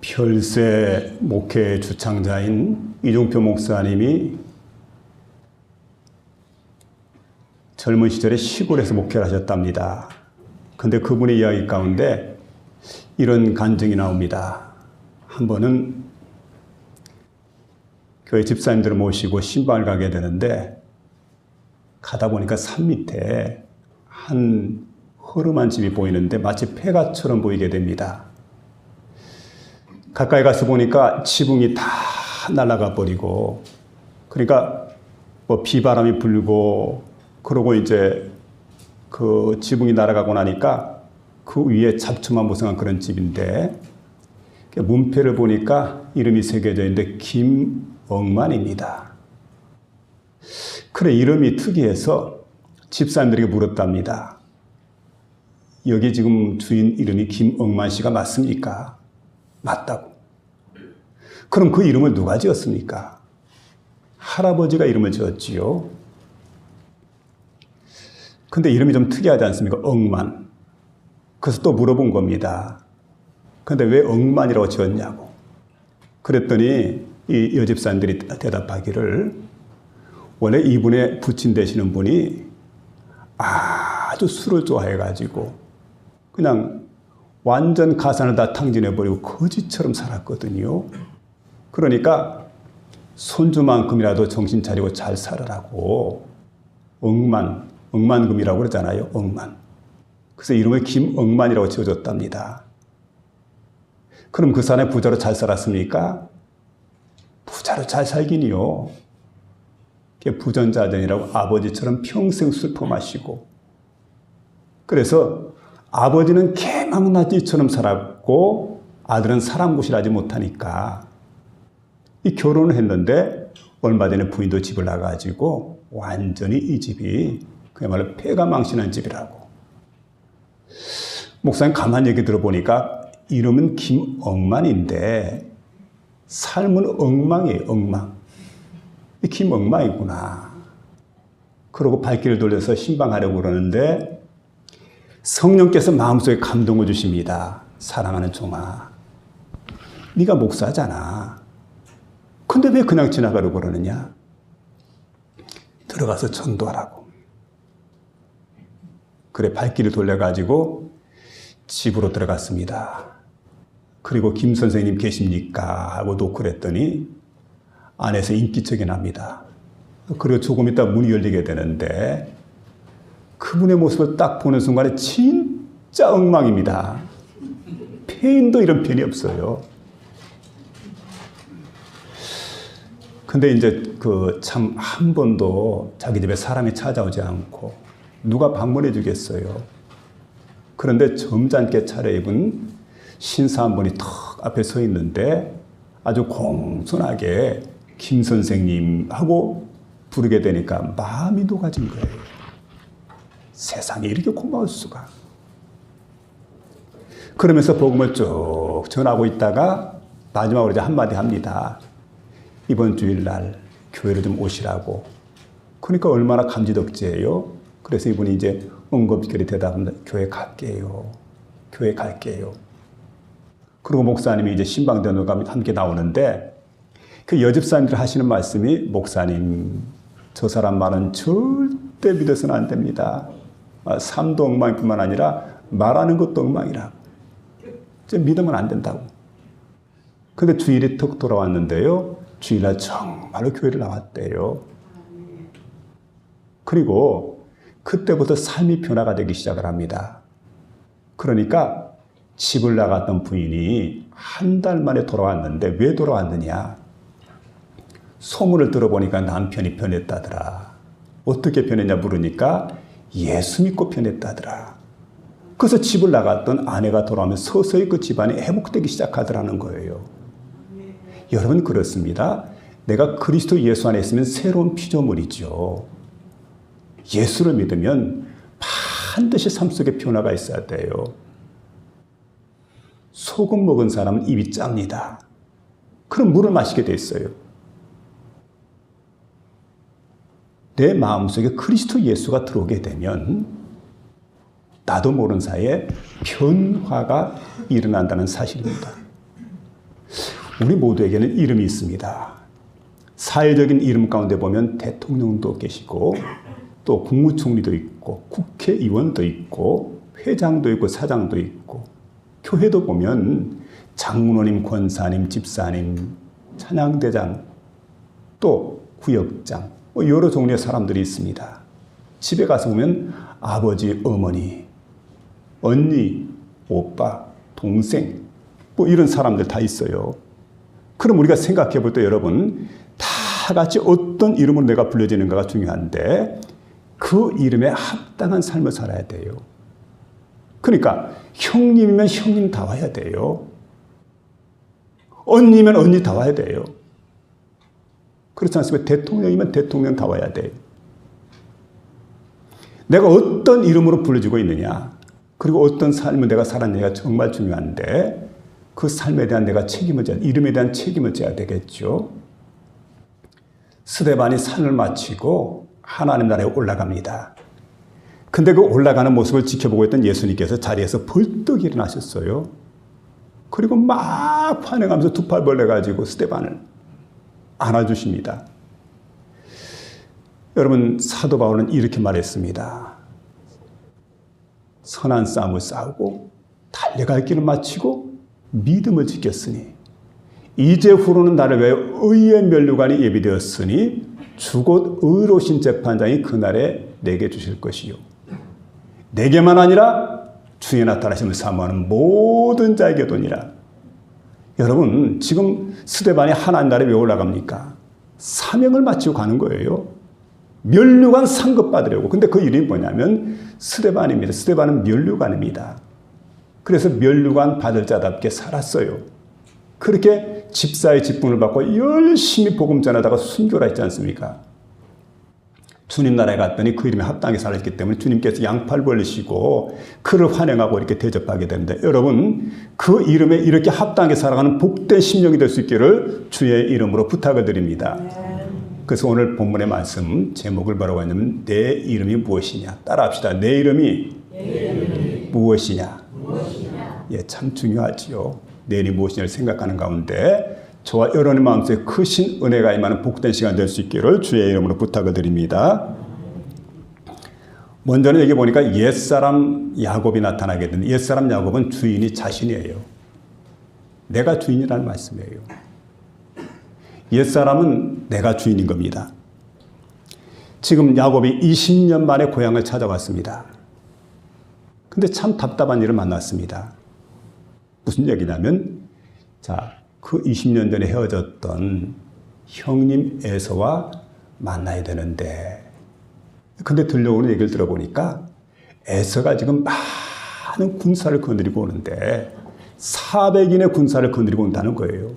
별세 목회 주창자인 이종표 목사님이 젊은 시절에 시골에서 목회를 하셨답니다. 근데 그분의 이야기 가운데 이런 간증이 나옵니다. 한 번은 교회 집사님들을 모시고 신방을 가게 되는데 가다 보니까 산 밑에 한 허름한 집이 보이는데 마치 폐가처럼 보이게 됩니다. 가까이 가서 보니까 지붕이 다 날아가 버리고, 그러니까 뭐 비바람이 불고, 그러고 이제 그 지붕이 날아가고 나니까 그 위에 잡초만 무성한 그런 집인데, 문패를 보니까 이름이 새겨져 있는데 김억만입니다. 그래, 이름이 특이해서 집사님들에게 물었답니다. 여기 지금 주인 이름이 김억만 씨가 맞습니까? 맞다고. 그럼 그 이름을 누가 지었습니까? 할아버지가 이름을 지었지요. 근데 이름이 좀 특이하지 않습니까? 억만. 그래서 또 물어본 겁니다. 근데 왜 억만이라고 지었냐고. 그랬더니 이 여집사님들이 대답하기를, 원래 이분의 부친 되시는 분이 아주 술을 좋아해가지고 그냥 완전 가산을 다 탕진해버리고 거지처럼 살았거든요. 그러니까 손주만큼이라도 정신 차리고 잘 살으라고 억만금이라고 그러잖아요. 억만. 그래서 이름을 김억만이라고 지어줬답니다. 그럼 그 사람이 부자로 잘 살았습니까? 부자로 잘 살긴요. 부전자전이라고 아버지처럼 평생 슬퍼 마시고, 그래서 아버지는 개망나지처럼 살았고 아들은 사람굿이라지 못하니까 이 결혼을 했는데 얼마 전에 부인도 집을 나가지고 완전히 이 집이 그야말로 폐가망신한 집이라고. 목사님 가만히 얘기 들어보니까 이름은 김억만인데 삶은 엉망이에요. 엉망. 김억만이구나. 그러고 발길을 돌려서 신방하려고 그러는데 성령께서 마음속에 감동을 주십니다. 사랑하는 종아, 네가 목사잖아. 근데 왜 그냥 지나가려고 그러느냐? 들어가서 전도하라고. 그래, 발길을 돌려가지고 집으로 들어갔습니다. 그리고 김 선생님 계십니까? 하고 노크를 했더니 안에서 인기척이 납니다. 그리고 조금 있다 문이 열리게 되는데 그분의 모습을 딱 보는 순간에 진짜 엉망입니다. 페인도 이런 편이 없어요. 근데 이제 참 한 번도 자기 집에 사람이 찾아오지 않고 누가 방문해 주겠어요. 그런데 점잖게 차려입은 신사 한 분이 턱 앞에 서 있는데 아주 공손하게 김 선생님 하고 부르게 되니까 마음이 녹아진 거예요. 세상에 이렇게 고마울 수가. 그러면서 복음을 쭉 전하고 있다가 마지막으로 이제 한마디 합니다. 이번 주일날 교회를 좀 오시라고. 그러니까 얼마나 감지덕지예요. 그래서 이분이 이제 응급결이 대답합니다. 교회 갈게요. 교회 갈게요. 그리고 목사님이 이제 신방전도가 함께 나오는데 그 여집사님들 하시는 말씀이, 목사님, 저 사람 말은 절대 믿어서는 안 됩니다. 삶도 엉망뿐만 아니라 말하는 것도 엉망이라고. 믿으면 안 된다고. 근데 주일이 턱 돌아왔는데요. 주일날 정말로 교회를 나왔대요. 그리고 그때부터 삶이 변화가 되기 시작을 합니다. 그러니까 집을 나갔던 부인이 한 달 만에 돌아왔는데 왜 돌아왔느냐? 소문을 들어보니까 남편이 변했다더라. 어떻게 변했냐 물으니까 예수 믿고 변했다더라. 그래서 집을 나갔던 아내가 돌아오면 서서히 그 집안이 회복되기 시작하더라는 거예요. 여러분, 그렇습니다. 내가 그리스도 예수 안에 있으면 새로운 피조물이죠. 예수를 믿으면 반드시 삶 속에 변화가 있어야 돼요. 소금 먹은 사람은 입이 짭니다. 그럼 물을 마시게 돼 있어요. 내 마음속에 그리스도 예수가 들어오게 되면 나도 모르는 사이에 변화가 일어난다는 사실입니다. 우리 모두에게는 이름이 있습니다. 사회적인 이름 가운데 보면 대통령도 계시고 또 국무총리도 있고 국회의원도 있고 회장도 있고 사장도 있고 교회도 보면 장로님, 권사님, 집사님, 찬양대장 또 구역장 여러 종류의 사람들이 있습니다. 집에 가서 보면 아버지, 어머니, 언니, 오빠, 동생 이런 사람들 다 있어요. 그럼 우리가 생각해 볼 때 여러분 다 같이 어떤 이름으로 내가 불려지는가가 중요한데 그 이름에 합당한 삶을 살아야 돼요. 그러니까 형님이면 형님 다 와야 돼요. 언니면 언니 다 와야 돼요. 그렇지 않습니까? 대통령이면 대통령 다 와야 돼요. 내가 어떤 이름으로 불려지고 있느냐 그리고 어떤 삶을 내가 살았느냐가 정말 중요한데 그 삶에 대한 내가 책임을 져야 이름에 대한 책임을 져야 되겠죠. 스데반이 산을 마치고 하나님 나라에 올라갑니다. 근데 그 올라가는 모습을 지켜보고 있던 예수님께서 자리에서 벌떡 일어나셨어요. 그리고 막 환영하면서 두 팔 벌려가지고 스데반을 안아주십니다. 여러분 사도 바울은 이렇게 말했습니다. 선한 싸움을 싸우고 달려갈 길을 마치고 믿음을 지켰으니 이제후로는 나를 위하여 의의 면류관이 예비되었으니 주곧 의로우신 재판장이 그날에 내게 주실 것이요 내게만 아니라 주의 나타나심을 사모하는 모든 자에게도니라. 여러분 지금 스데반이 하나님 나라에 왜 올라갑니까? 사명을 마치고 가는 거예요. 면류관 상급 받으려고. 근데 그 이름이 뭐냐면 스데반입니다. 스데반은 면류관입니다. 그래서 면류관 받을 자답게 살았어요. 그렇게 집사의 직분을 받고 열심히 복음 전하다가 순교를 했지 않습니까? 주님 나라에 갔더니 그 이름에 합당하게 살았기 때문에 주님께서 양팔 벌리시고 그를 환영하고 이렇게 대접하게 되는데 여러분 그 이름에 이렇게 합당하게 살아가는 복된 심령이 될 수 있기를 주의 이름으로 부탁을 드립니다. 그래서 오늘 본문의 말씀 제목을 뭐라고 했냐면 내 이름이 무엇이냐 따라합시다. 내 이름이 무엇이냐. 예, 참 중요하지요. 내 이름이 무엇이냐를 생각하는 가운데 저와 여러분의 마음속에 크신 은혜가 임하는 복된 시간 될 수 있기를 주의 이름으로 부탁을 드립니다. 먼저는 여기 보니까 옛사람 야곱이 나타나게 되는 옛사람 야곱은 주인이 자신이에요. 내가 주인이라는 말씀이에요. 옛사람은 내가 주인인 겁니다. 지금 야곱이 20년 만에 고향을 찾아왔습니다. 근데 참 답답한 일을 만났습니다. 무슨 얘기냐면 그 20년 전에 헤어졌던 형님 에서와 만나야 되는데 근데 들려오는 얘기를 들어보니까 에서가 지금 많은 군사를 거느리고 오는데 400인의 군사를 거느리고 온다는 거예요.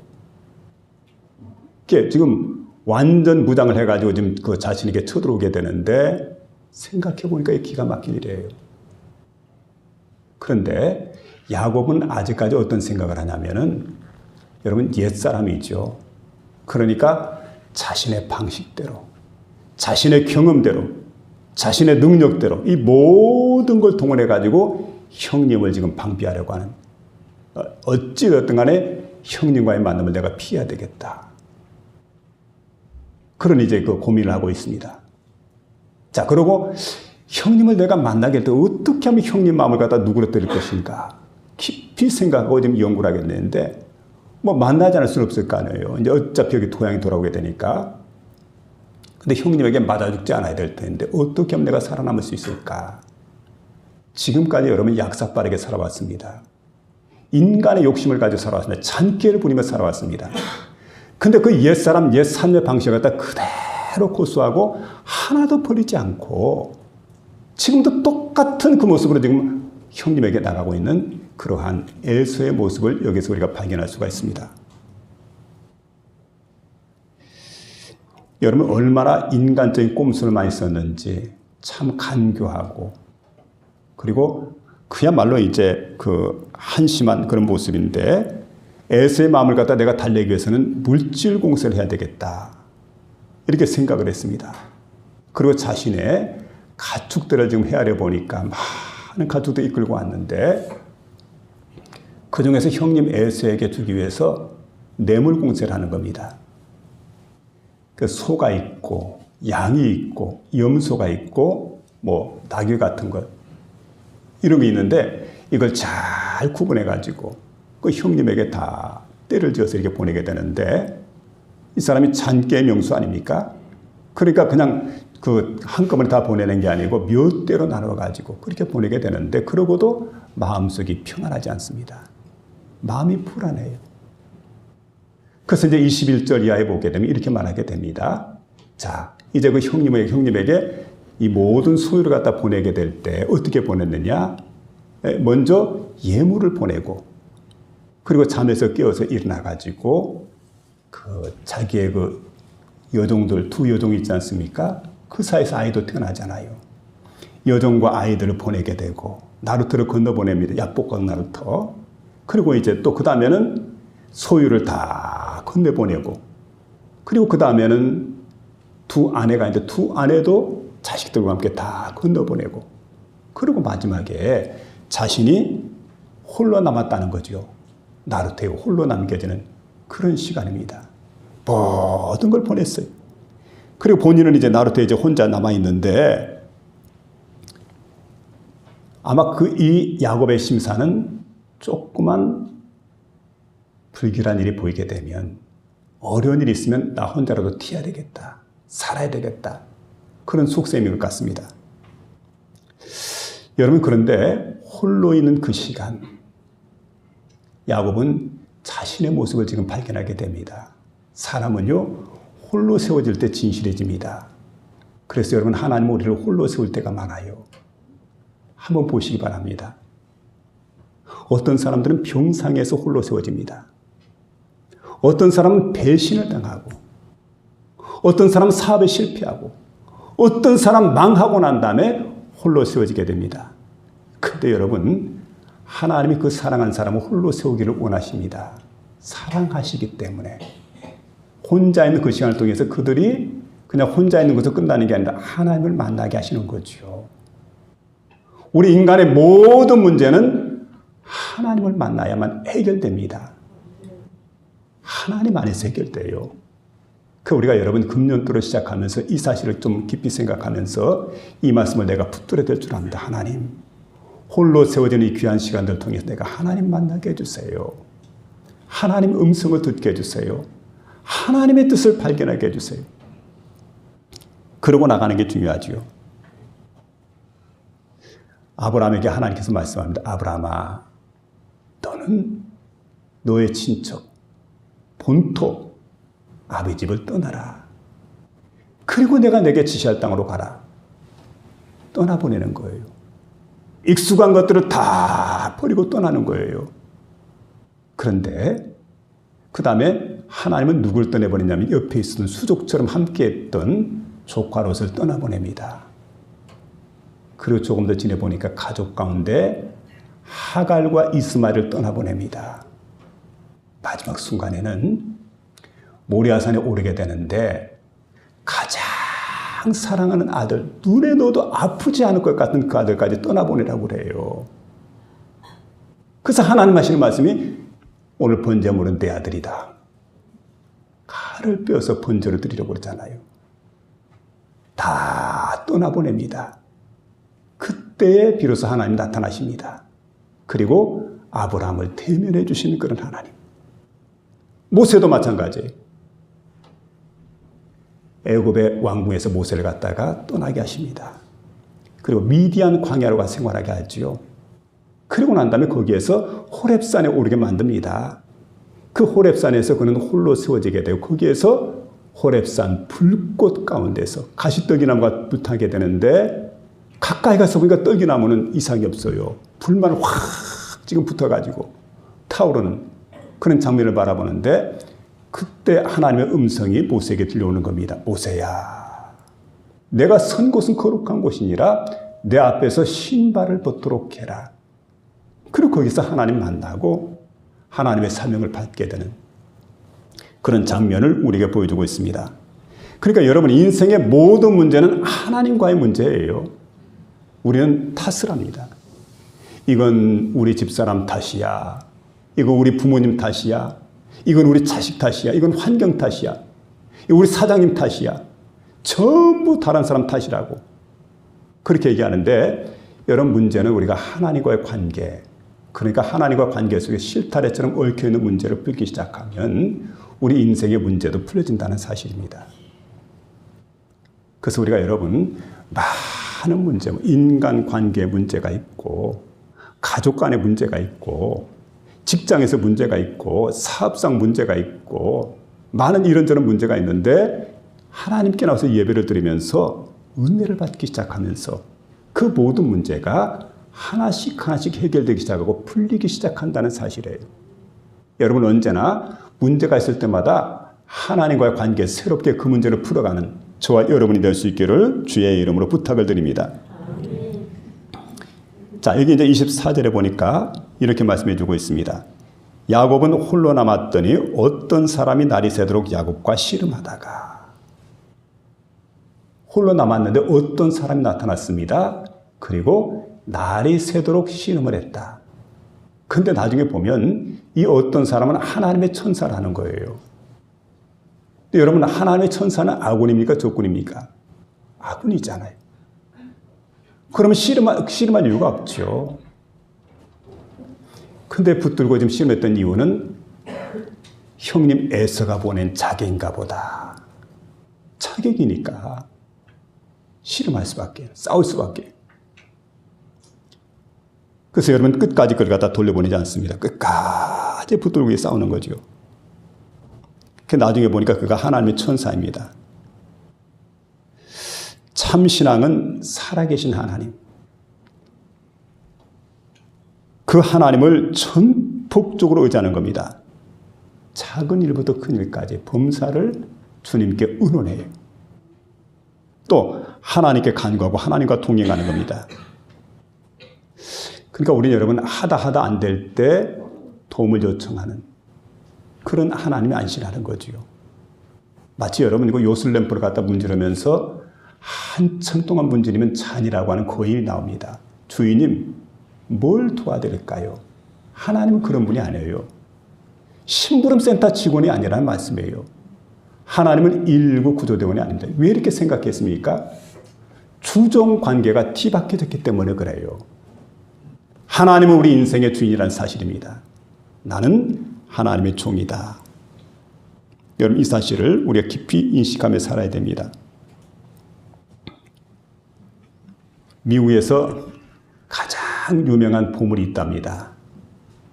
지금 완전 무장을 해가지고 지금 그 자신에게 쳐들어오게 되는데 생각해보니까 이게 기가 막힌 일이에요. 그런데 야곱은 아직까지 어떤 생각을 하냐면은 여러분 옛사람이죠. 그러니까 자신의 방식대로 자신의 경험대로 자신의 능력대로 이 모든 걸 동원해가지고 형님을 지금 방비하려고 하는 어찌됐든 간에 형님과의 만남을 내가 피해야 되겠다. 그런 이제 그 고민을 하고 있습니다. 자, 그리고 형님을 내가 만나게 될 때 어떻게 하면 형님 마음을 갖다 누그러뜨릴 것인가 깊이 생각하고 지금 연구를 하게 되는데 만나지 않을 수는 없을 거 아니에요. 이제 어차피 여기 고향에 돌아오게 되니까. 근데 형님에게 맞아 죽지 않아야 될 텐데 어떻게 하면 내가 살아남을 수 있을까? 지금까지 여러분 약삭빠르게 살아왔습니다. 인간의 욕심을 가지고 살아왔습니다. 잔꾀를 부리며 살아왔습니다. 근데 그 옛사람, 옛 삶의 방식을 갖다 그대로 고수하고 하나도 버리지 않고 지금도 똑같은 그 모습으로 지금 형님에게 나가고 있는 그러한 에서의 모습을 여기서 우리가 발견할 수가 있습니다. 여러분 얼마나 인간적인 꼼수를 많이 썼는지 참 간교하고 그리고 그야말로 이제 그 한심한 그런 모습인데 에서의 마음을 갖다 내가 달래기 위해서는 물질 공세를 해야 되겠다. 이렇게 생각을 했습니다. 그리고 자신의 가축들을 지금 헤아려 보니까 많은 가축들 이끌고 왔는데 그 중에서 형님 에서에게 주기 위해서 뇌물 공세를 하는 겁니다. 그 소가 있고 양이 있고 염소가 있고 뭐 나귀 같은 것 이런 게 있는데 이걸 잘 구분해 가지고 그 형님에게 다 때를 지어서 이렇게 보내게 되는데 이 사람이 잔깨 명수 아닙니까? 그러니까 그냥 그 한꺼번에 다 보내는 게 아니고 몇 대로 나눠 가지고 그렇게 보내게 되는데 그러고도 마음속이 평안하지 않습니다. 마음이 불안해요. 그래서 이제 21절 이하에 보게 되면 이렇게 말하게 됩니다. 자, 이제 그 형님에게 이 모든 소유를 갖다 보내게 될 때 어떻게 보냈느냐? 먼저 예물을 보내고 그리고 잠에서 깨어서 일어나 가지고 그 자기의 그 여종들 두 여종이 있지 않습니까? 그 사이에서 아이도 태어나잖아요. 여종과 아이들을 보내게 되고 나루터를 건너보냅니다. 약복강 나루터. 그리고 이제 또 그 다음에는 소유를 다 건네보내고 그리고 그 다음에는 두 아내가 있는데 두 아내도 자식들과 함께 다 건너보내고 그리고 마지막에 자신이 홀로 남았다는 거죠. 나루터에 홀로 남겨지는 그런 시간입니다. 모든 걸 보냈어요. 그리고 본인은 이제 나루터에 이제 혼자 남아있는데 아마 이 야곱의 심사는 조그만 불길한 일이 보이게 되면 어려운 일이 있으면 나 혼자라도 튀어야 되겠다. 살아야 되겠다. 그런 속셈인 것 같습니다. 여러분 그런데 홀로 있는 그 시간 야곱은 자신의 모습을 지금 발견하게 됩니다. 사람은요 홀로 세워질 때 진실해집니다. 그래서 여러분 하나님은 우리를 홀로 세울 때가 많아요. 한번 보시기 바랍니다. 어떤 사람들은 병상에서 홀로 세워집니다. 어떤 사람은 배신을 당하고 어떤 사람은 사업에 실패하고 어떤 사람 망하고 난 다음에 홀로 세워지게 됩니다. 그런데 여러분 하나님이 그 사랑한 사람을 홀로 세우기를 원하십니다. 사랑하시기 때문에 혼자 있는 그 시간을 통해서 그들이 그냥 혼자 있는 것으로 끝나는 게 아니라 하나님을 만나게 하시는 거죠. 우리 인간의 모든 문제는 하나님을 만나야만 해결됩니다. 하나님 안에서 해결돼요. 우리가 여러분 금년도를 시작하면서 이 사실을 좀 깊이 생각하면서 이 말씀을 내가 붙들어야 될 줄 압니다. 하나님, 홀로 세워지는 이 귀한 시간들을 통해서 내가 하나님 만나게 해주세요. 하나님 음성을 듣게 해주세요. 하나님의 뜻을 발견하게 해주세요. 그러고 나가는 게 중요하지요. 아브라함에게 하나님께서 말씀합니다. 아브라함아, 너는 너의 친척, 본토, 아버지 집을 떠나라. 그리고 내가 내게 지시할 땅으로 가라. 떠나보내는 거예요. 익숙한 것들을 다 버리고 떠나는 거예요. 그런데 그 다음에 하나님은 누굴 떠내보냈냐면 옆에 있었던 수족처럼 함께했던 조카 롯을 떠나보냅니다. 그리고 조금 더 지내보니까 가족 가운데 하갈과 이스마엘을 떠나보냅니다. 마지막 순간에는 모리아산에 오르게 되는데 가장 사랑하는 아들, 눈에 넣어도 아프지 않을 것 같은 그 아들까지 떠나보내라고 그래요. 그래서 하나님 하시는 말씀이 오늘 번제물은 내 아들이다. 칼을 빼어서 번제를 드리려고 그러잖아요. 다 떠나보냅니다. 그때에 비로소 하나님 나타나십니다. 그리고 아브라함을 대면해 주시는 그런 하나님. 모세도 마찬가지예요. 애굽의 왕궁에서 모세를 갖다가 떠나게 하십니다. 그리고 미디안 광야로 가 생활하게 하지요. 그리고 난 다음에 거기에서 호렙산에 오르게 만듭니다. 그 호렙산에서 그는 홀로 세워지게 되고 거기에서 호렙산 불꽃 가운데서 가시떡이나무가 불타게 되는데 가까이 가서 보니까 떡이나무는 이상이 없어요. 불만 확 지금 붙어가지고 타오르는 그런 장면을 바라보는데 그때 하나님의 음성이 모세에게 들려오는 겁니다. 모세야, 내가 선 곳은 거룩한 곳이니라 내 앞에서 신발을 벗도록 해라. 그리고 거기서 하나님 만나고 하나님의 사명을 받게 되는 그런 장면을 우리에게 보여주고 있습니다. 그러니까 여러분 인생의 모든 문제는 하나님과의 문제예요. 우리는 탓을 합니다. 이건 우리 집사람 탓이야. 이거 우리 부모님 탓이야. 이건 우리 자식 탓이야. 이건 환경 탓이야. 이건 우리 사장님 탓이야. 전부 다른 사람 탓이라고. 그렇게 얘기하는데 여러분 문제는 우리가 하나님과의 관계, 그러니까 하나님과 관계 속에 실타래처럼 얽혀있는 문제를 풀기 시작하면 우리 인생의 문제도 풀어진다는 사실입니다. 그래서 우리가 여러분 많은 문제, 인간관계 문제가 있고 가족 간의 문제가 있고 직장에서 문제가 있고 사업상 문제가 있고 많은 이런저런 문제가 있는데 하나님께 나와서 예배를 드리면서 은혜를 받기 시작하면서 그 모든 문제가 하나씩 해결되기 시작하고 풀리기 시작한다는 사실이에요. 여러분 언제나 문제가 있을 때마다 하나님과의 관계 새롭게 그 문제를 풀어가는 저와 여러분이 될 수 있기를 주의 이름으로 부탁을 드립니다. 자, 여기 이제 24절에 보니까 이렇게 말씀해 주고 있습니다. 야곱은 홀로 남았더니 어떤 사람이 날이 새도록 야곱과 씨름하다가. 홀로 남았는데 어떤 사람이 나타났습니다. 그리고 날이 새도록 씨름을 했다. 근데 나중에 보면 이 어떤 사람은 하나님의 천사라는 거예요. 근데 여러분 하나님의 천사는 아군입니까? 적군입니까? 아군이잖아요. 그러면 씨름할 이유가 없죠. 근데 붙들고 지금 씨름했던 이유는 형님 에서가 보낸 자객인가 보다. 자객이니까 씨름할 수밖에, 싸울 수밖에. 그래서 여러분 끝까지 그걸 갖다 돌려보내지 않습니다. 끝까지 붙들고 싸우는 거죠. 나중에 보니까 그가 하나님의 천사입니다. 참 신앙은 살아계신 하나님. 그 하나님을 전폭적으로 의지하는 겁니다. 작은 일부터 큰 일까지 범사를 주님께 의논해요. 또 하나님께 간구하고 하나님과 동행하는 겁니다. 그러니까 우리 여러분 하다 안 될 때 도움을 요청하는 그런 하나님이 안신하는 거지요. 마치 여러분 이거 요술램프를 갖다 문지르면서 한참 동안 문지르면 잔이라고 하는 고인이 나옵니다. 주인님 뭘 도와드릴까요? 하나님은 그런 분이 아니에요. 심부름센터 직원이 아니라는 말씀이에요. 하나님은 119 구조대원이 아닙니다. 왜 이렇게 생각했습니까? 주종관계가 뒤바뀌어졌기 때문에 그래요. 하나님은 우리 인생의 주인이라는 사실입니다. 나는 하나님의 종이다. 여러분 이 사실을 우리가 깊이 인식하며 살아야 됩니다. 미국에서 가장 유명한 보물이 있답니다.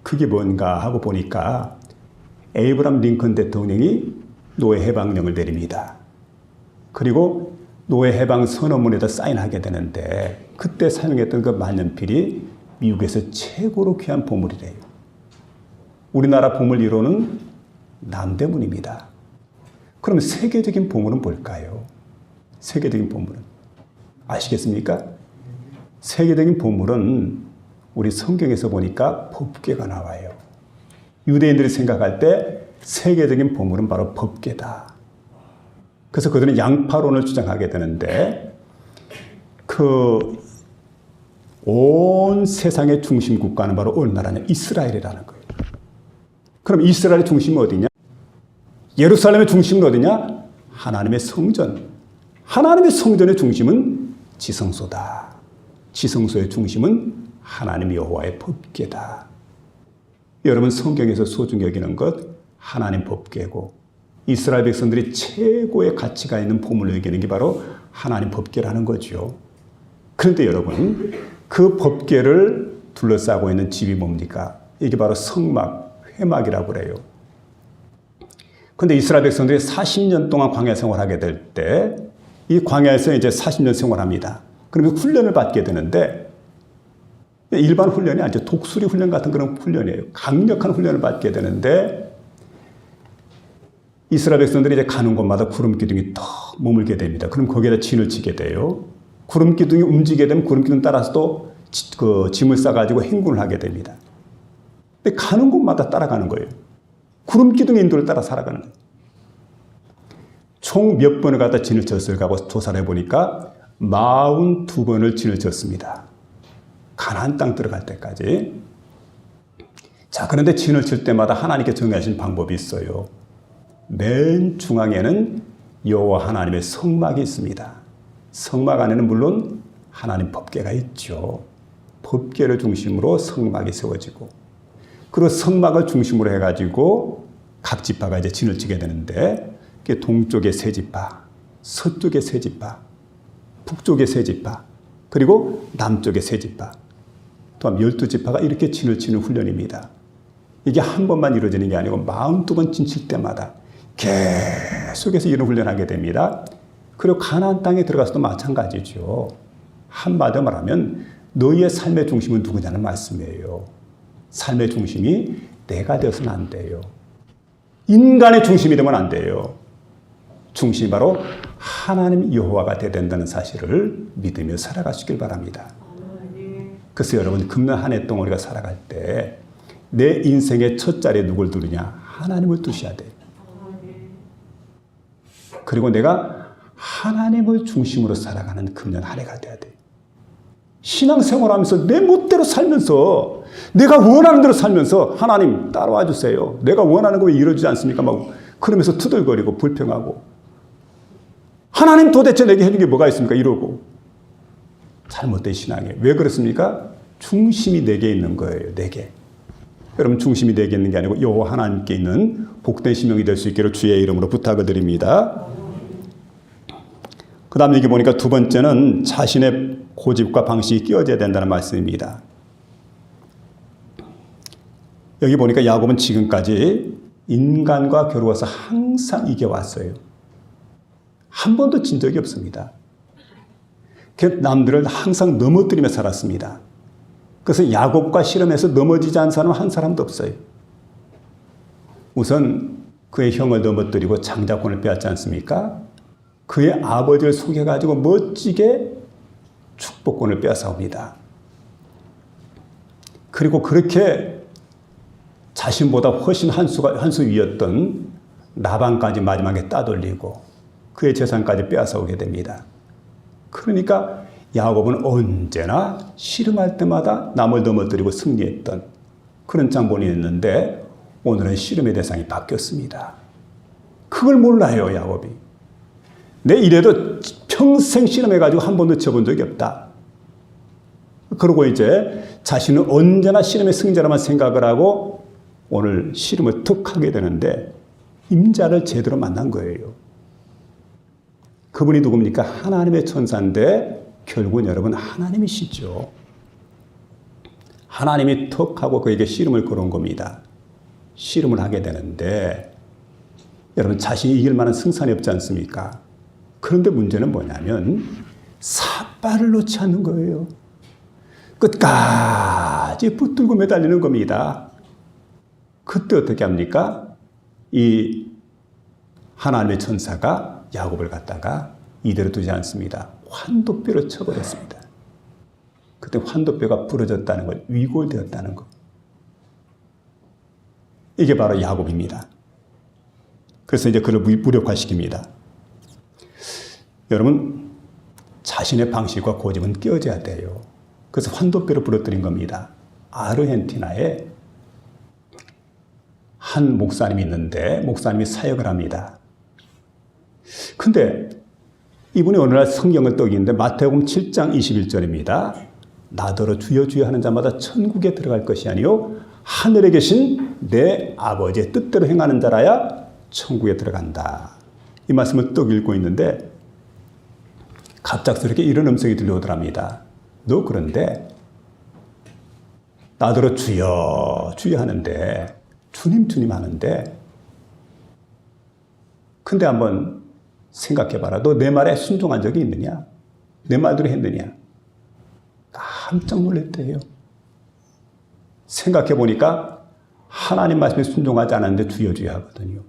그게 뭔가 하고 보니까 에이브람 링컨 대통령이 노예 해방령을 내립니다. 그리고 노예 해방 선언문에다 사인하게 되는데 그때 사용했던 그 만년필이 미국에서 최고로 귀한 보물이래요. 우리나라 보물 1호는 남대문입니다. 그럼 세계적인 보물은 뭘까요? 세계적인 보물은 아시겠습니까? 세계적인 보물은 우리 성경에서 보니까 법궤가 나와요. 유대인들이 생각할 때 세계적인 보물은 바로 법궤다. 그래서 그들은 양파론을 주장하게 되는데 온 세상의 중심 국가는 바로 어느 나라냐? 이스라엘이라는 거예요. 그럼 이스라엘의 중심은 어디냐? 예루살렘의 중심은 어디냐? 하나님의 성전. 하나님의 성전의 중심은 지성소다. 지성소의 중심은 하나님 여호와의 법궤다. 여러분 성경에서 소중히 여기는 것 하나님 법궤고 이스라엘 백성들이 최고의 가치가 있는 보물로 여기는 게 바로 하나님 법궤라는 거죠. 그런데 여러분 그 법궤를 둘러싸고 있는 집이 뭡니까? 이게 바로 성막, 회막이라고 그래요. 그런데 이스라엘 백성들이 40년 동안 광야 생활하게 될 때 이 광야에서 이제 40년 생활합니다. 그러면 훈련을 받게 되는데 일반 훈련이 아니죠. 독수리 훈련 같은 그런 훈련이에요. 강력한 훈련을 받게 되는데 이스라엘 백성들이 이제 가는 곳마다 구름 기둥이 더 머물게 됩니다. 그럼 거기에다 진을 치게 돼요. 구름 기둥이 움직이게 되면 구름 기둥 따라서 또 짐을 싸가지고 행군을 하게 됩니다. 근데 가는 곳마다 따라가는 거예요. 구름 기둥의 인도를 따라 살아가는 거예요. 총 몇 번을 갖다 진을 쳤을까 하고 조사를 해보니까 42번을 진을 쳤습니다. 가나안 땅 들어갈 때까지. 자, 그런데 진을 칠 때마다 하나님께 정하신 방법이 있어요. 맨 중앙에는 여호와 하나님의 성막이 있습니다. 성막 안에는 물론 하나님 법궤가 있죠. 법궤를 중심으로 성막이 세워지고, 그리고 성막을 중심으로 해가지고 각 지파가 이제 진을 치게 되는데, 동쪽에 세 지파, 서쪽에 세 지파, 북쪽에 세 지파, 그리고 남쪽에 세 지파, 또한 12지파가 이렇게 진을 치는 훈련입니다. 이게 한 번만 이루어지는 게 아니고 42번 진 칠 때마다 계속해서 이런 훈련하게 됩니다. 그리고 가나안 땅에 들어가서도 마찬가지죠. 한마디로 말하면 너희의 삶의 중심은 누구냐는 말씀이에요. 삶의 중심이 내가 되어서는 안 돼요. 인간의 중심이 되면 안 돼요. 중심이 바로 하나님 여호와가 되어야 된다는 사실을 믿으며 살아가시길 바랍니다. 그래서 여러분, 금년 한 해 동안 우리가 살아갈 때 내 인생의 첫 자리에 누굴 두느냐? 하나님을 두셔야 돼요. 그리고 내가 하나님을 중심으로 살아가는 금년 한 해가 돼야 돼요. 신앙생활 하면서 내 멋대로 살면서, 내가 원하는 대로 살면서, 하나님 따라와 주세요. 내가 원하는 거 왜 이루어지지 않습니까? 막 그러면서 투덜거리고 불평하고, 하나님 도대체 내게 해준 게 뭐가 있습니까? 이러고. 잘못된 신앙이에요. 왜 그렇습니까? 중심이 내게 있는 거예요. 내게. 여러분, 중심이 내게 있는 게 아니고 여호와 하나님께 있는 복된 심령이 될 수 있기를 주의 이름으로 부탁을 드립니다. 그 다음에 여기 보니까 두 번째는 자신의 고집과 방식이 끼어져야 된다는 말씀입니다. 여기 보니까 야곱은 지금까지 인간과 겨루어서 항상 이겨왔어요. 한 번도 진 적이 없습니다. 남들을 항상 넘어뜨리며 살았습니다. 그래서 야곱과 씨름해서 넘어지지 않은 사람은 한 사람도 없어요. 우선 그의 형을 넘어뜨리고 장자권을 빼앗지 않습니까? 그의 아버지를 속여가지고 멋지게 축복권을 빼앗아옵니다. 그리고 그렇게 자신보다 훨씬 한 수 위였던 라반까지 마지막에 따돌리고 그의 재산까지 빼앗아오게 됩니다. 그러니까 야곱은 언제나 씨름할 때마다 남을 넘어뜨리고 승리했던 그런 장본이었는데, 오늘은 씨름의 대상이 바뀌었습니다. 그걸 몰라요, 야곱이. 내 이래도 평생 씨름해가지고 한 번도 져본 적이 없다. 그러고 이제 자신은 언제나 씨름의 승자로만 생각을 하고 오늘 씨름을 툭 하게 되는데, 임자를 제대로 만난 거예요. 그분이 누굽니까? 하나님의 천사인데 결국은 여러분 하나님이시죠. 하나님이 턱 하고 그에게 씨름을 걸어온 겁니다. 씨름을 하게 되는데 여러분, 자신이 이길 만한 승산이 없지 않습니까? 그런데 문제는 뭐냐면 삿발을 놓지 않는 거예요. 끝까지 붙들고 매달리는 겁니다. 그때 어떻게 합니까? 이 하나님의 천사가 야곱을 갖다가 이대로 두지 않습니다. 환도뼈를 쳐버렸습니다. 그때 환도뼈가 부러졌다는 것, 위골되었다는 것. 이게 바로 야곱입니다. 그래서 이제 그를 무력화시킵니다. 여러분, 자신의 방식과 고집은 끼어져야 돼요. 그래서 환도뼈를 부러뜨린 겁니다. 아르헨티나에 한 목사님이 있는데 목사님이 사역을 합니다. 근데 이분이 어느 날 성경을 떠기는데 마태복음 7장 21절입니다. 나더러 주여 주여 하는 자마다 천국에 들어갈 것이 아니요 하늘에 계신 내 아버지의 뜻대로 행하는 자라야 천국에 들어간다. 이 말씀을 떡 읽고 있는데 갑작스럽게 이런 음성이 들려오더랍니다. 너 그런데 나더러 주여 주여 하는데 주님 주님 하는데 근데 한번 생각해봐라. 너 내 말에 순종한 적이 있느냐? 내 말대로 했느냐? 깜짝 놀랐대요. 생각해보니까 하나님 말씀에 순종하지 않았는데 주여 주여 하거든요.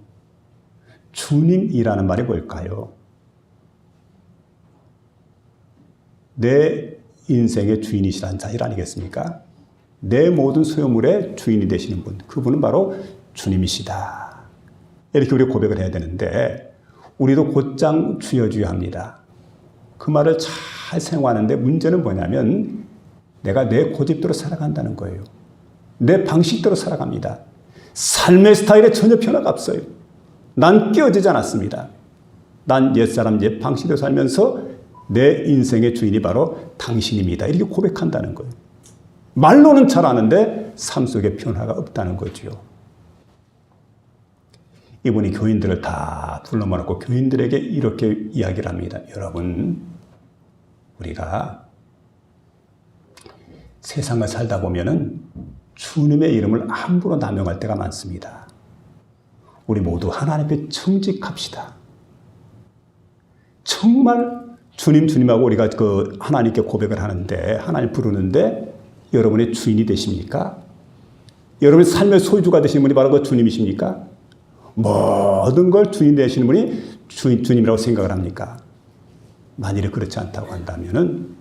주님이라는 말이 뭘까요? 내 인생의 주인이시라는 사실 아니겠습니까? 내 모든 소유물의 주인이 되시는 분, 그분은 바로 주님이시다. 이렇게 우리가 고백을 해야 되는데 우리도 곧장 주여 주여 합니다. 그 말을 잘 사용하는데 문제는 뭐냐면 내가 내 고집대로 살아간다는 거예요. 내 방식대로 살아갑니다. 삶의 스타일에 전혀 변화가 없어요. 난 깨어지지 않았습니다. 난 옛사람 옛 방식대로 살면서 내 인생의 주인이 바로 당신입니다. 이렇게 고백한다는 거예요. 말로는 잘하는데 삶 속에 변화가 없다는 거죠. 이분이 교인들을 다 불러 모았고 교인들에게 이렇게 이야기를 합니다. 여러분, 우리가 세상을 살다 보면은 주님의 이름을 함부로 남용할 때가 많습니다. 우리 모두 하나님 앞에 청직합시다. 정말 주님하고 우리가 하나님께 고백을 하는데, 하나님 부르는데 여러분의 주인이 되십니까? 여러분의 삶의 소유주가 되시는 분이 바로 그 주님이십니까? 모든 걸 주인 되시는 분이 주님이라고 생각을 합니까? 만일에 그렇지 않다고 한다면은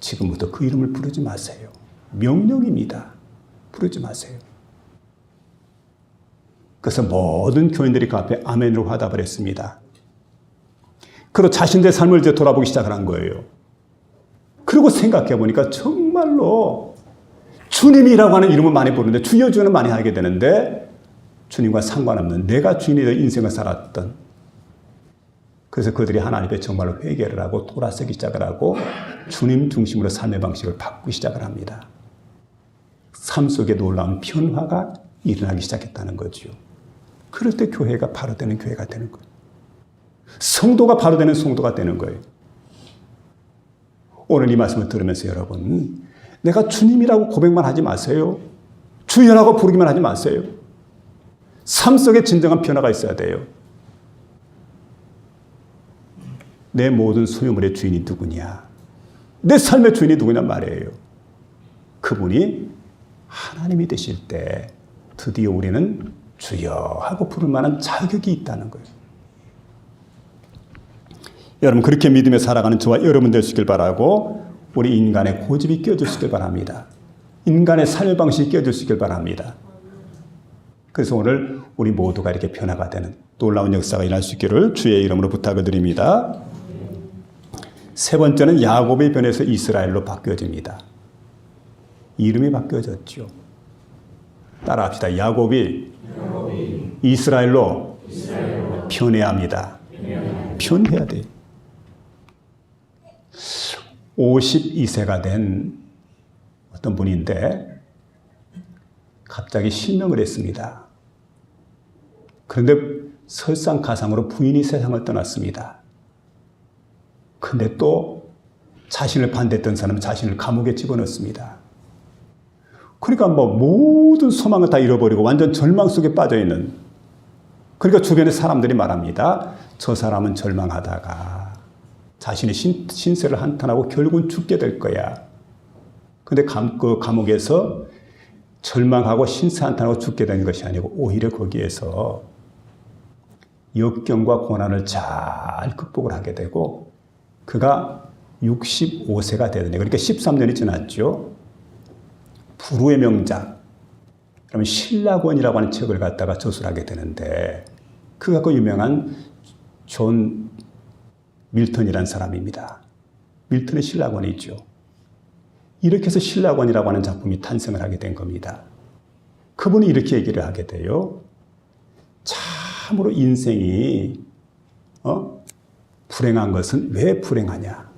지금부터 그 이름을 부르지 마세요. 명령입니다. 부르지 마세요. 그래서 모든 교인들이 그 앞에 아멘으로 화답을 했습니다. 그리고 자신들의 삶을 이제 돌아보기 시작을 한 거예요. 그리고 생각해 보니까 정말로 주님이라고 하는 이름을 많이 부르는데 주여 주는 많이 하게 되는데 주님과 상관없는 내가 주인이 된 인생을 살았던, 그래서 그들이 하나님 앞에 정말로 회개를 하고 돌아서기 시작을 하고 주님 중심으로 삶의 방식을 바꾸기 시작을 합니다. 삶 속에 놀라운 변화가 일어나기 시작했다는 거죠. 그럴 때 교회가 바로 되는 교회가 되는 거예요. 성도가 바로 되는 성도가 되는 거예요. 오늘 이 말씀을 들으면서 여러분, 내가 주님이라고 고백만 하지 마세요. 주여라고 부르기만 하지 마세요. 삶 속에 진정한 변화가 있어야 돼요. 내 모든 소유물의 주인이 누구냐? 내 삶의 주인이 누구냐 말이에요. 그분이 하나님이 되실 때 드디어 우리는 주여 하고 부를 만한 자격이 있다는 거예요. 여러분, 그렇게 믿으며 살아가는 저와 여러분 될 수 있길 바라고, 우리 인간의 고집이 깨어질 수 있길 바랍니다. 인간의 삶의 방식이 깨어질 수 있길 바랍니다. 그래서 오늘 우리 모두가 이렇게 변화가 되는 놀라운 역사가 일어날 수 있기를 주의 이름으로 부탁을 드립니다. 세 번째는 야곱의 변에서 이스라엘로 바뀌어집니다. 이름이 바뀌어졌죠. 따라합시다. 야곱이 이스라엘로 변해야 합니다. 변해야 돼요. 52세가 된 어떤 분인데 갑자기 실명을 했습니다. 그런데 설상가상으로 부인이 세상을 떠났습니다. 근데 또 자신을 반대했던 사람은 자신을 감옥에 집어넣습니다. 그러니까 모든 소망을 다 잃어버리고 완전 절망 속에 빠져있는, 그러니까 주변의 사람들이 말합니다. 저 사람은 절망하다가 자신의 신세를 한탄하고 결국은 죽게 될 거야. 근데 그 감옥에서 절망하고 신세 한탄하고 죽게 된 것이 아니고 오히려 거기에서 역경과 고난을 잘 극복을 하게 되고 그가 65세가 되더니, 그러니까 13년이 지났죠. 불후의 명작, 그러면 신라권이라고 하는 책을 갖다가 저술하게 되는데, 그가 그 유명한 존 밀턴이라는 사람입니다. 밀턴의 신라권이 있죠. 이렇게 해서 신라권이라고 하는 작품이 탄생을 하게 된 겁니다. 그분이 이렇게 얘기를 하게 돼요. 참으로 인생이 불행한 것은 왜 불행하냐?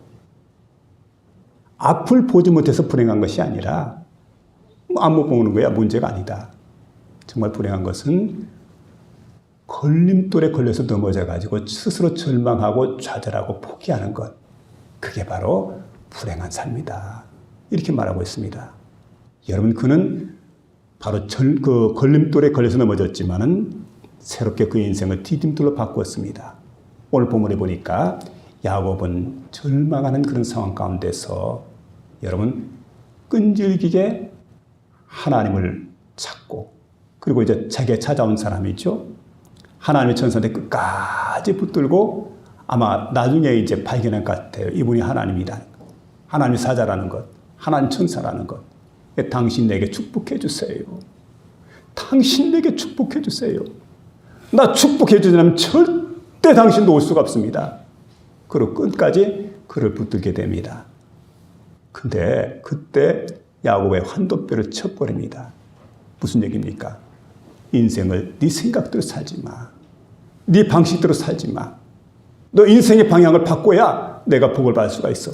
앞을 보지 못해서 불행한 것이 아니라 안 못 보는 거야 문제가 아니다. 정말 불행한 것은 걸림돌에 걸려서 넘어져가지고 스스로 절망하고 좌절하고 포기하는 것, 그게 바로 불행한 삶이다. 이렇게 말하고 있습니다. 여러분, 그는 바로 그 걸림돌에 걸려서 넘어졌지만은 새롭게 그의 인생을 디딤돌로 바꾸었습니다. 오늘 본문에 보니까 야곱은 절망하는 그런 상황 가운데서 여러분 끈질기게 하나님을 찾고, 그리고 이제 자기가 찾아온 사람이죠. 하나님의 천사한테 끝까지 붙들고 아마 나중에 이제 발견할 것 같아요. 이분이 하나님이다. 하나님의 사자라는 것, 하나님 천사라는 것. 당신 내게 축복해 주세요. 당신 내게 축복해 주세요. 나 축복해 주자면 절대 당신도 올 수가 없습니다. 그리고 끝까지 그를 붙들게 됩니다. 근데 그때 야곱의 환도뼈를 쳐버립니다. 무슨 얘기입니까? 인생을 네 생각대로 살지 마. 네 방식대로 살지 마. 너 인생의 방향을 바꿔야 내가 복을 받을 수가 있어.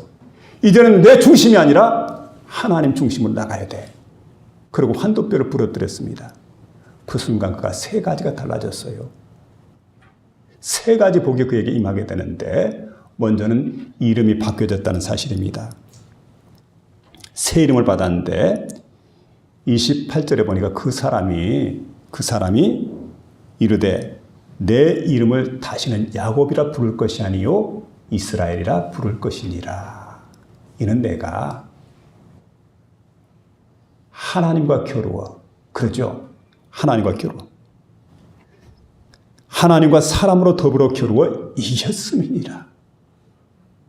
이제는 내 중심이 아니라 하나님 중심으로 나가야 돼. 그리고 환도뼈를 부러뜨렸습니다. 그 순간 그가 세 가지가 달라졌어요. 세 가지 복이 그에게 임하게 되는데 먼저는 이름이 바뀌어졌다는 사실입니다. 새 이름을 받았는데 28절에 보니까 그 사람이 이르되 내 이름을 다시는 야곱이라 부를 것이 아니요 이스라엘이라 부를 것이니라. 이는 내가 하나님과 겨루어, 그러죠? 하나님과 겨루어, 하나님과 사람으로 더불어 겨루어 이겼음이니라.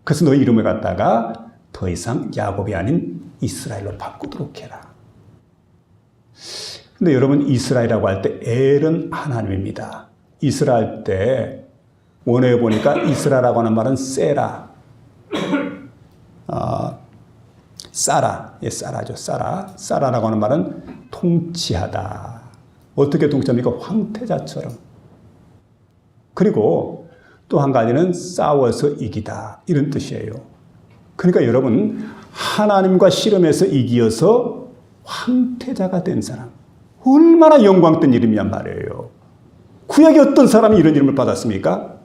그래서 너 이름을 갖다가 더 이상 야곱이 아닌 이스라엘로 바꾸도록 해라. 근데 여러분, 이스라엘이라고 할 때 엘은 하나님입니다. 이스라엘 때 원어에 보니까 이스라엘이라고 하는 말은 세라, 사라죠. 사라라고 하는 말은 통치하다. 어떻게 통치합니까? 황태자처럼. 그리고 또 한 가지는 싸워서 이기다. 이런 뜻이에요. 그러니까 여러분, 하나님과 씨름해서 이기어서 황태자가 된 사람. 얼마나 영광된 이름이란 말이에요. 구약에 어떤 사람이 이런 이름을 받았습니까?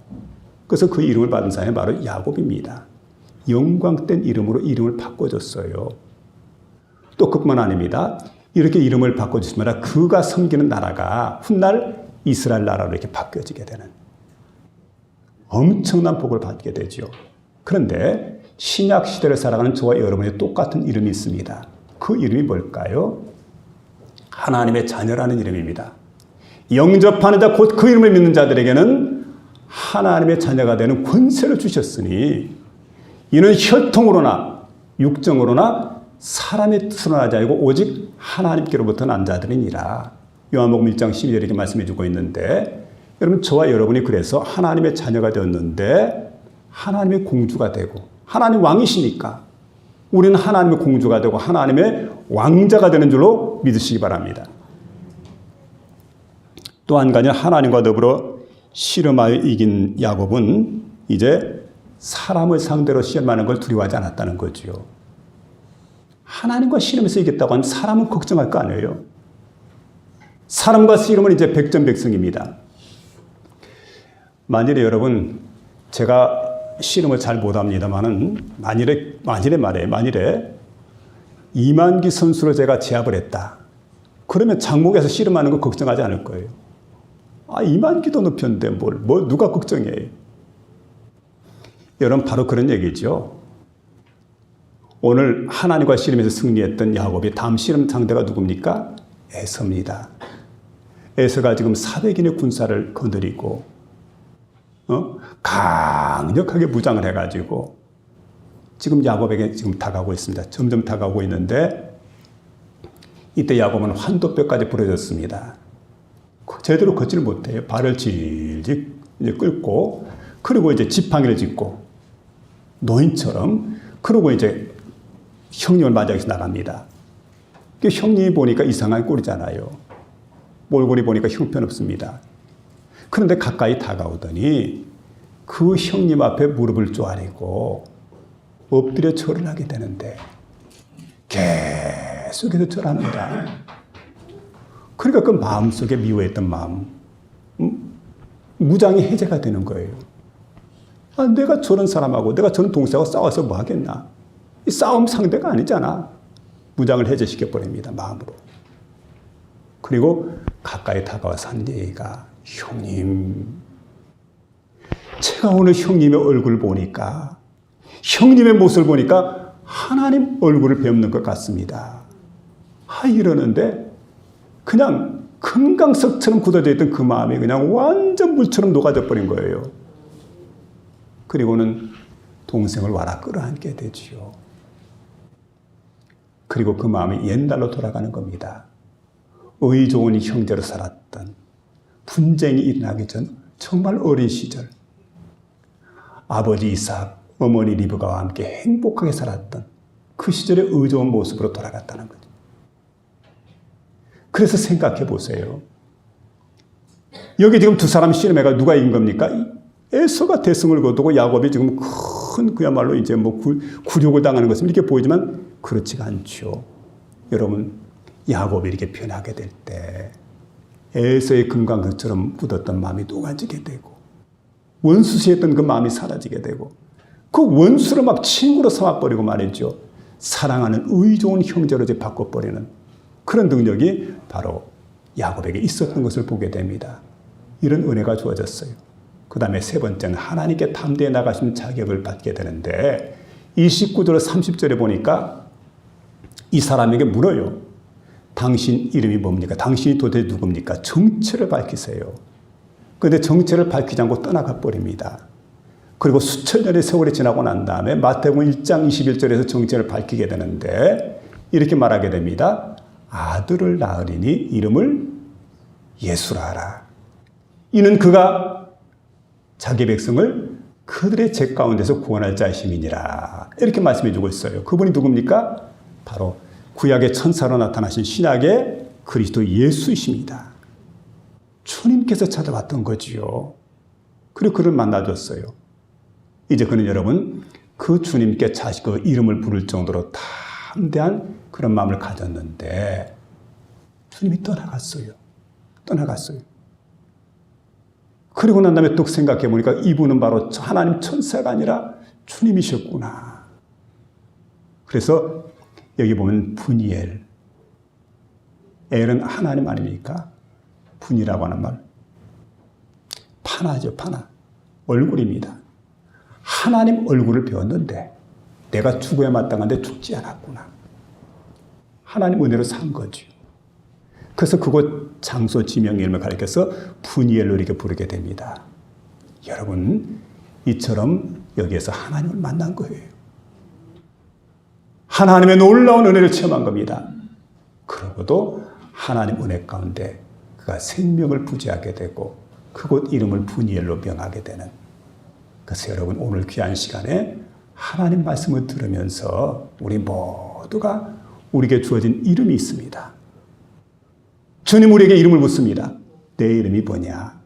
그래서 그 이름을 받은 사람이 바로 야곱입니다. 영광된 이름으로 이름을 바꿔줬어요. 또 그뿐만 아닙니다. 이렇게 이름을 바꿔주시면 그가 섬기는 나라가 훗날 이스라엘 나라로 이렇게 바뀌어지게 되는 엄청난 복을 받게 되죠. 그런데 신약 시대를 살아가는 저와 여러분의 똑같은 이름이 있습니다. 그 이름이 뭘까요? 하나님의 자녀라는 이름입니다. 영접하는 자, 곧 그 이름을 믿는 자들에게는 하나님의 자녀가 되는 권세를 주셨으니 이는 혈통으로나 육정으로나 사람의 뜻으로 나지 아니고 오직 하나님께로부터 난 자들이니라. 요한복음 1장 12절에 이렇게 말씀해 주고 있는데, 여러분, 저와 여러분이 그래서 하나님의 자녀가 되었는데 하나님의 공주가 되고, 하나님 왕이시니까 우리는 하나님의 공주가 되고 하나님의 왕자가 되는 줄로 믿으시기 바랍니다. 또 한 가지는 하나님과 더불어 씨름하여 이긴 야곱은 이제 사람을 상대로 씨름하는 걸 두려워하지 않았다는 거죠. 하나님과 씨름해서 이겼다고 하면 사람은 걱정할 거 아니에요. 사람과 씨름은 이제 백전백승입니다. 만일에 여러분, 제가 씨름을 잘 못합니다만은 만일에 이만기 선수를 제가 제압을 했다. 그러면 장목에서 씨름하는 거 걱정하지 않을 거예요. 이만기도 높였는데 누가 걱정해? 여러분, 바로 그런 얘기죠. 오늘 하나님과 씨름에서 승리했던 야곱이 다음 씨름 상대가 누굽니까? 에서입니다. 에서가 지금 400인의 군사를 거느리고 강력하게 무장을 해가지고 지금 야곱에게 지금 다가오고 있습니다. 점점 다가오고 있는데 이때 야곱은 환도뼈까지 부러졌습니다. 제대로 걷지를 못해요. 발을 질질 끌고, 그리고 이제 지팡이를 짚고 노인처럼, 그리고 이제 형님을 맞이하기 위해서 나갑니다. 형님이 보니까 이상한 꼴이잖아요. 몰골이 보니까 형편없습니다. 그런데 가까이 다가오더니 그 형님 앞에 무릎을 쪼아리고 엎드려 절을 하게 되는데 계속해서 절합니다. 그러니까 그 마음속에 미워했던 마음, 무장이 해제가 되는 거예요. 내가 저런 사람하고, 내가 저런 동생하고 싸워서 뭐 하겠나? 이 싸움 상대가 아니잖아. 무장을 해제시켜버립니다, 마음으로. 그리고 가까이 다가와서 한 얘기가, 형님, 제가 오늘 형님의 얼굴을 보니까, 형님의 모습을 보니까 하나님 얼굴을 뵙는 것 같습니다. 이러는데 그냥 금강석처럼 굳어져 있던 그 마음이 그냥 완전 물처럼 녹아져 버린 거예요. 그리고는 동생을 와라 끌어안게 되지요. 그리고 그 마음이 옛날로 돌아가는 겁니다. 의 좋은 형제로 살았던, 분쟁이 일어나기 전 정말 어린 시절, 아버지 이삭, 어머니 리브가와 함께 행복하게 살았던 그 시절의 의 좋은 모습으로 돌아갔다는 거죠. 그래서 생각해 보세요. 여기 지금 두 사람 씨름해가 누가 이긴 겁니까? 에서가 대승을 거두고 야곱이 지금 큰 그야말로 이제 뭐 굴욕을 당하는 것은 이렇게 보이지만 그렇지가 않죠. 여러분, 야곱이 이렇게 변하게 될 때 에서의 금강석처럼 묻었던 마음이 녹아지게 되고 원수시했던 그 마음이 사라지게 되고 그 원수를 막 친구로 삼아버리고 말이죠. 사랑하는 의좋은 형제로 바꿔버리는 그런 능력이 바로 야곱에게 있었던 것을 보게 됩니다. 이런 은혜가 주어졌어요. 그 다음에 세 번째는 하나님께 담대히 나가신 자격을 받게 되는데 29절 30절에 보니까 이 사람에게 물어요. 당신 이름이 뭡니까? 당신이 도대체 누굽니까? 정체를 밝히세요. 그런데 정체를 밝히지 않고 떠나가 버립니다. 그리고 수천 년의 세월이 지나고 난 다음에 마태복음 1장 21절에서 정체를 밝히게 되는데 이렇게 말하게 됩니다. 아들을 낳으리니 이름을 예수라 하라. 이는 그가 자기 백성을 그들의 죄 가운데서 구원할 자이심이니라. 이렇게 말씀해 주고 있어요. 그분이 누굽니까? 바로 구약의 천사로 나타나신 신약의 그리스도 예수이십니다. 주님께서 찾아왔던 거지요. 그리고 그를 만나줬어요. 이제 그는 여러분 그 주님께 자식의 이름을 부를 정도로 담대한 그런 마음을 가졌는데 주님이 떠나갔어요. 그리고 난 다음에 또 생각해 보니까 이분은 바로 하나님 천사가 아니라 주님이셨구나. 그래서 여기 보면 분이엘. 엘은 하나님 아닙니까? 분이라고 하는 말. 파나죠, 파나. 얼굴입니다. 하나님 얼굴을 배웠는데 내가 죽어야 마땅한데 죽지 않았구나. 하나님 은혜로 산 거죠. 그래서 그곳 장소 지명 이름을 가리켜서 분이엘로 이렇게 부르게 됩니다. 여러분, 이처럼 여기에서 하나님을 만난 거예요. 하나님의 놀라운 은혜를 체험한 겁니다. 그러고도 하나님 은혜 가운데 그가 생명을 부지하게 되고 그곳 이름을 분이엘로 명하게 되는. 그래서 여러분 오늘 귀한 시간에 하나님 말씀을 들으면서 우리 모두가 우리에게 주어진 이름이 있습니다. 주님 우리에게 이름을 묻습니다. 내 이름이 뭐냐?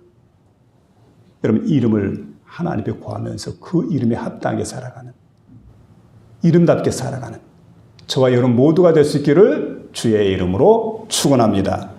여러분 이름을 하나님 앞에 구하면서 그 이름에 합당하게 살아가는, 이름답게 살아가는 저와 여러분 모두가 될 수 있기를 주의 이름으로 축원합니다.